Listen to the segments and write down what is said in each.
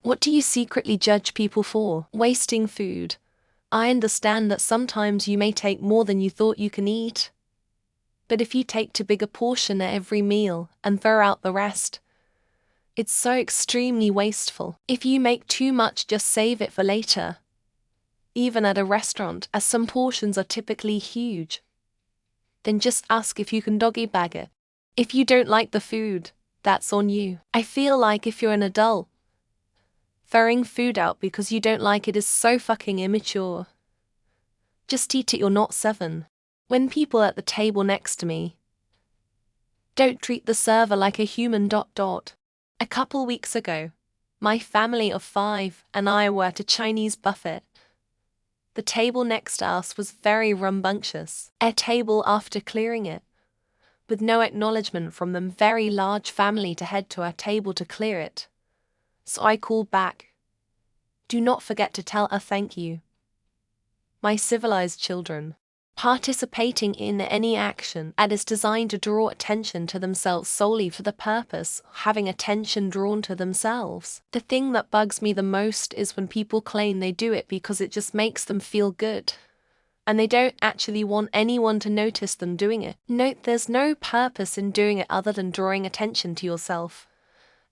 What do you secretly judge people for? Wasting food. I understand that sometimes you may take more than you thought you can eat. But if you take too big a portion at every meal and throw out the rest, it's so extremely wasteful. If you make too much, just save it for later. Even at a restaurant, as some portions are typically huge, then just ask if you can doggy bag it. If you don't like the food, that's on you. I feel like if you're an adult, throwing food out because you don't like it is so fucking immature. Just eat it, you're not 7. When people at the table next to me don't treat the server like a human. A couple weeks ago, my family of 5 and I were at a Chinese buffet. The table next to us was very rambunctious. A table after clearing it, with no acknowledgement from them, very large family to head to our table to clear it. So I called back, "Do not forget to tell a thank you." My civilized children, participating in any action that is designed to draw attention to themselves solely for the purpose of having attention drawn to themselves. The thing that bugs me the most is when people claim they do it because it just makes them feel good, and they don't actually want anyone to notice them doing it. Note, there's no purpose in doing it other than drawing attention to yourself,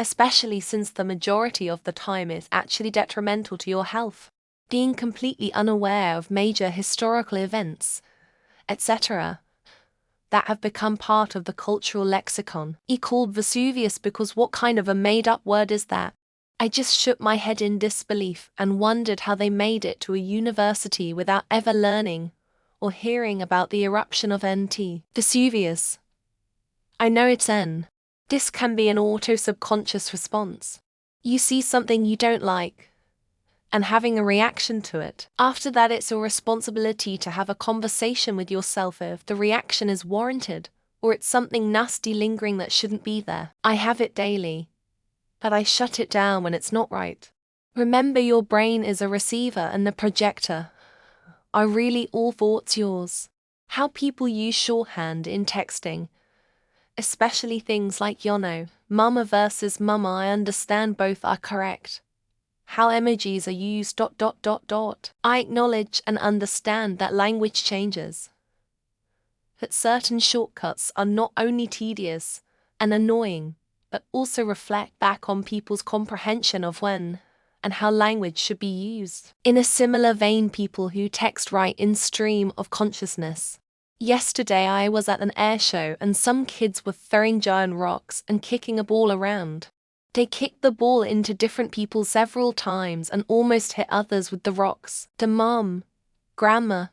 especially since the majority of the time it's actually detrimental to your health. Being completely unaware of major historical events, etc., that have become part of the cultural lexicon. Called Vesuvius because what kind of a made-up word is that? I just shook my head in disbelief and wondered how they made it to a university without ever learning or hearing about the eruption of Nt. Vesuvius. I know it's N. This can be an auto-subconscious response. You see something you don't like, and having a reaction to it. After that, it's your responsibility to have a conversation with yourself if the reaction is warranted, or it's something nasty lingering that shouldn't be there. I have it daily, but I shut it down when it's not right. Remember, your brain is a receiver and the projector. Are really all thoughts yours? How people use shorthand in texting, especially things like mama versus mama, I understand both are correct. How emojis are used. I acknowledge and understand that language changes, that certain shortcuts are not only tedious and annoying, but also reflect back on people's comprehension of when and how language should be used. In a similar vein, people who text write in stream of consciousness. Yesterday I was at an air show and some kids were throwing giant rocks and kicking a ball around. They kicked the ball into different people several times and almost hit others with the rocks. The mom, grandma,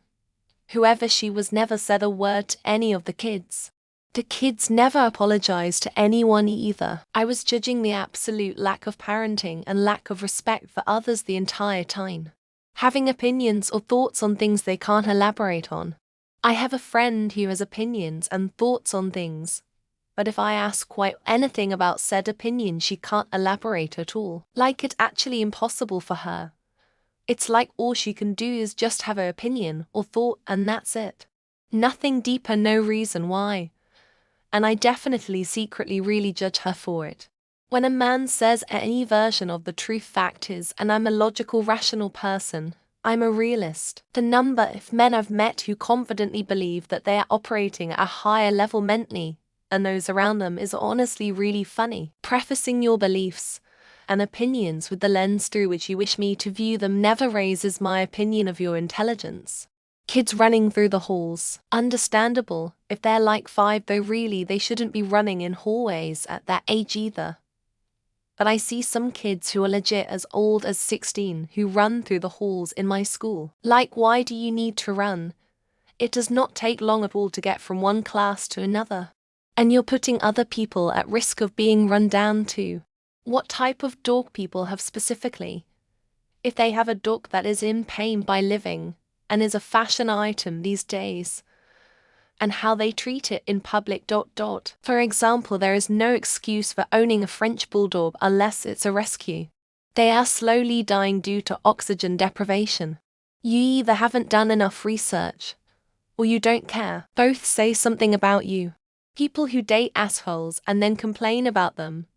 whoever she was, never said a word to any of the kids. The kids never apologized to anyone either. I was judging the absolute lack of parenting and lack of respect for others the entire time. Having opinions or thoughts on things they can't elaborate on. I have a friend who has opinions and thoughts on things, but if I ask quite anything about said opinion, she can't elaborate at all. Like it's actually impossible for her. It's like all she can do is just have her opinion or thought and that's it. Nothing deeper, no reason why. And I definitely secretly really judge her for it. When a man says any version of the truth, fact is, and I'm a logical, rational person, I'm a realist. The number of men I've met who confidently believe that they are operating at a higher level mentally and those around them is honestly really funny. Prefacing your beliefs and opinions with the lens through which you wish me to view them never raises my opinion of your intelligence. Kids running through the halls. Understandable, if they're like 5, though really they shouldn't be running in hallways at that age either. But I see some kids who are legit as old as 16 who run through the halls in my school. Like, why do you need to run? It does not take long at all to get from one class to another. And you're putting other people at risk of being run down too. What type of dog people have specifically? If they have a dog that is in pain by living and is a fashion item these days, and how they treat it in public. For example, there is no excuse for owning a French bulldog unless it's a rescue. They are slowly dying due to oxygen deprivation. You either haven't done enough research, or you don't care. Both say something about you. People who date assholes and then complain about them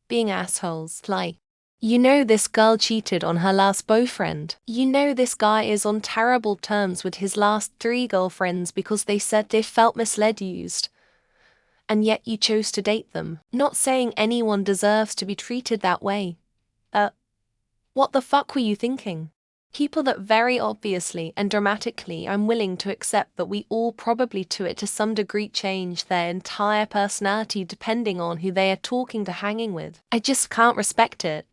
being assholes, like, You know this girl cheated on her last boyfriend. You know this guy is on terrible terms with his last 3 girlfriends because they said they felt misled used. And yet you chose to date them. Not saying anyone deserves to be treated that way. What the fuck were you thinking? People that very obviously and dramatically I'm willing to accept that we all probably to some degree change their entire personality depending on who they are talking to hanging with. I just can't respect it.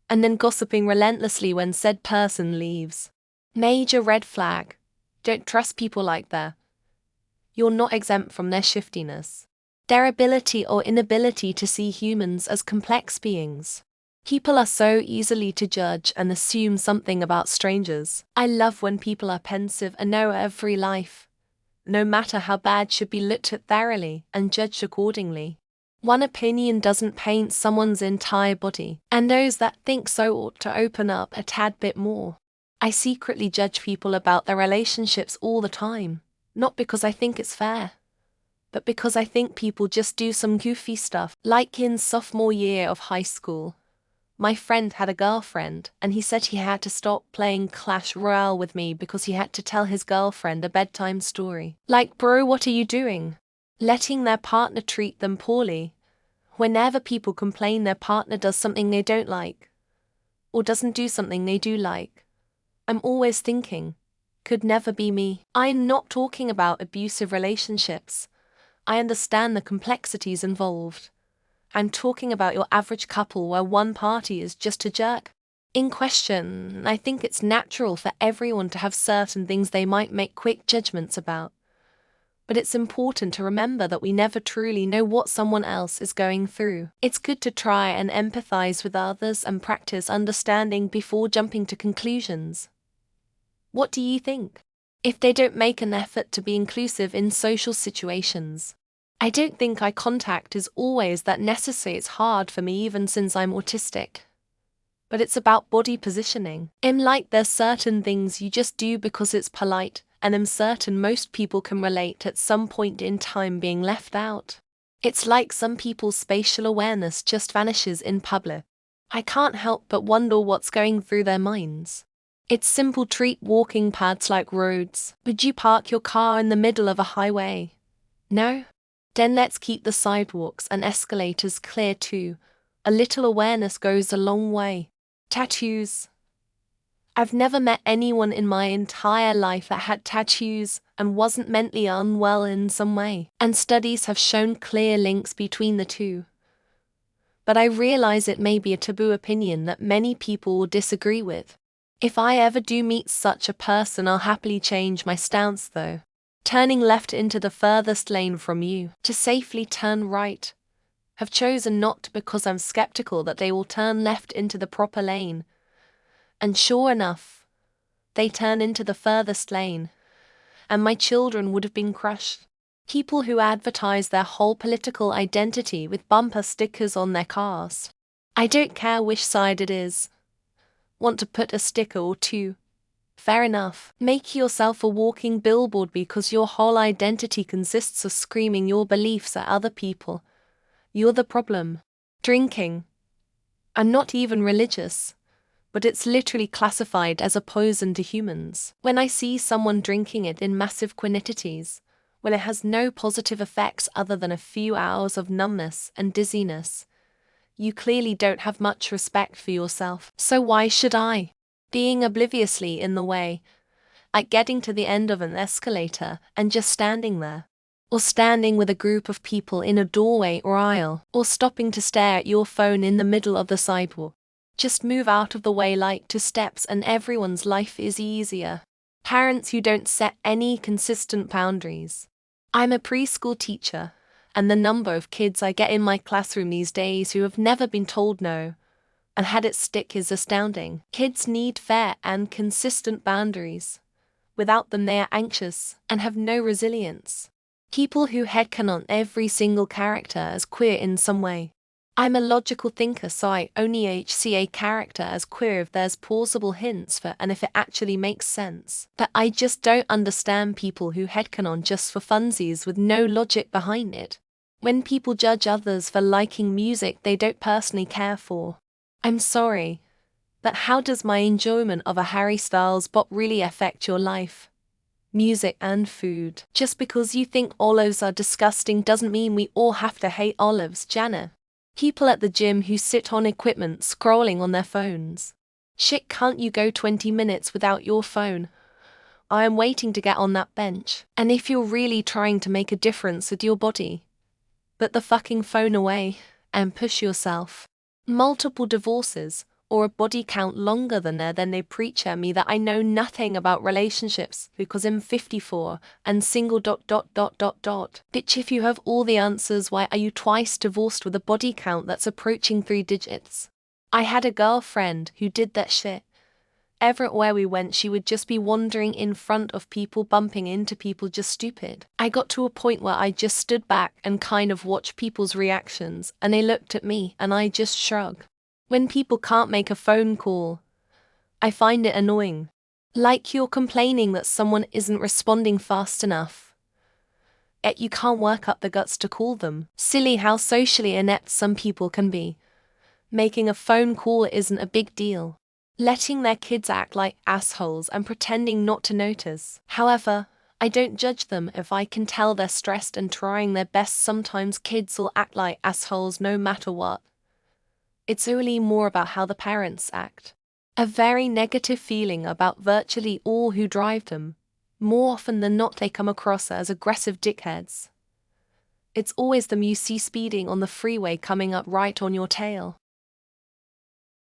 And then gossiping relentlessly when said person leaves. Major red flag. Don't trust people like that. You're not exempt from their shiftiness. Their ability or inability to see humans as complex beings. People are so easily to judge and assume something about strangers. I love when people are pensive and know every life, no matter how bad, should be looked at thoroughly and judged accordingly. One opinion doesn't paint someone's entire body, and those that think so ought to open up a tad bit more. I secretly judge people about their relationships all the time, not because I think it's fair, but because I think people just do some goofy stuff. Like in sophomore year of high school, my friend had a girlfriend, and he said he had to stop playing Clash Royale with me because he had to tell his girlfriend a bedtime story. Like, bro, what are you doing? Letting their partner treat them poorly. Whenever people complain their partner does something they don't like, or doesn't do something they do like, I'm always thinking, could never be me. I'm not talking about abusive relationships. I understand the complexities involved. I'm talking about your average couple where one party is just a jerk. In question, I think it's natural for everyone to have certain things they might make quick judgments about. But it's important to remember that we never truly know what someone else is going through. It's good to try and empathize with others and practice understanding before jumping to conclusions. What do you think? If they don't make an effort to be inclusive in social situations, I don't think eye contact is always that necessary. It's hard for me even since I'm autistic. But it's about body positioning. I'm like, there's certain things you just do because it's polite, and I'm certain most people can relate at some point in time being left out. It's like some people's spatial awareness just vanishes in public. I can't help but wonder what's going through their minds. It's simple. Treat walking paths like roads. Would you park your car in the middle of a highway? No? Then let's keep the sidewalks and escalators clear too. A little awareness goes a long way. Tattoos. I've never met anyone in my entire life that had tattoos and wasn't mentally unwell in some way, and studies have shown clear links between the two. But I realize it may be a taboo opinion that many people will disagree with. If I ever do meet such a person, I'll happily change my stance though. Turning left into the furthest lane from you to safely turn right. Have chosen not because I'm skeptical that they will turn left into the proper lane. And sure enough, they turn into the furthest lane, and my children would have been crushed. People who advertise their whole political identity with bumper stickers on their cars. I don't care which side it is. Want to put a sticker or two? Fair enough. Make yourself a walking billboard because your whole identity consists of screaming your beliefs at other people. You're the problem. Drinking. I'm not even religious, but it's literally classified as a poison to humans. When I see someone drinking it in massive quantities, when it has no positive effects other than a few hours of numbness and dizziness, you clearly don't have much respect for yourself. So why should I? Being obliviously in the way, like getting to the end of an escalator and just standing there, or standing with a group of people in a doorway or aisle, or stopping to stare at your phone in the middle of the sidewalk. Just move out of the way like 2 steps and everyone's life is easier. Parents who don't set any consistent boundaries. I'm a preschool teacher, and the number of kids I get in my classroom these days who have never been told no and had it stick is astounding. Kids need fair and consistent boundaries. Without them they are anxious and have no resilience. People who headcanon every single character as queer in some way. I'm a logical thinker, so I only see a character as queer if there's plausible hints for and if it actually makes sense. But I just don't understand people who headcanon just for funsies with no logic behind it. When people judge others for liking music they don't personally care for, I'm sorry, but how does my enjoyment of a Harry Styles bop really affect your life? Music and food. Just because you think olives are disgusting doesn't mean we all have to hate olives, Jana. People at the gym who sit on equipment scrolling on their phones. Shit, can't you go 20 minutes without your phone? I am waiting to get on that bench. And if you're really trying to make a difference with your body, put the fucking phone away and push yourself. Multiple divorces, or a body count longer than they preach at me that I know nothing about relationships because I'm 54 and single. Bitch, if you have all the answers, why are you twice divorced with a body count that's approaching 3 digits? I had a girlfriend who did that shit. Everywhere we went, she would just be wandering in front of people, bumping into people, just stupid. I got to a point where I just stood back and kind of watched people's reactions, and they looked at me, and I just shrug. When people can't make a phone call, I find it annoying. Like you're complaining that someone isn't responding fast enough, yet you can't work up the guts to call them. Silly how socially inept some people can be. Making a phone call isn't a big deal. Letting their kids act like assholes and pretending not to notice. However, I don't judge them if I can tell they're stressed and trying their best. Sometimes kids will act like assholes no matter what. It's really more about how the parents act. A very negative feeling about virtually all who drive them. More often than not, they come across as aggressive dickheads. It's always them you see speeding on the freeway coming up right on your tail.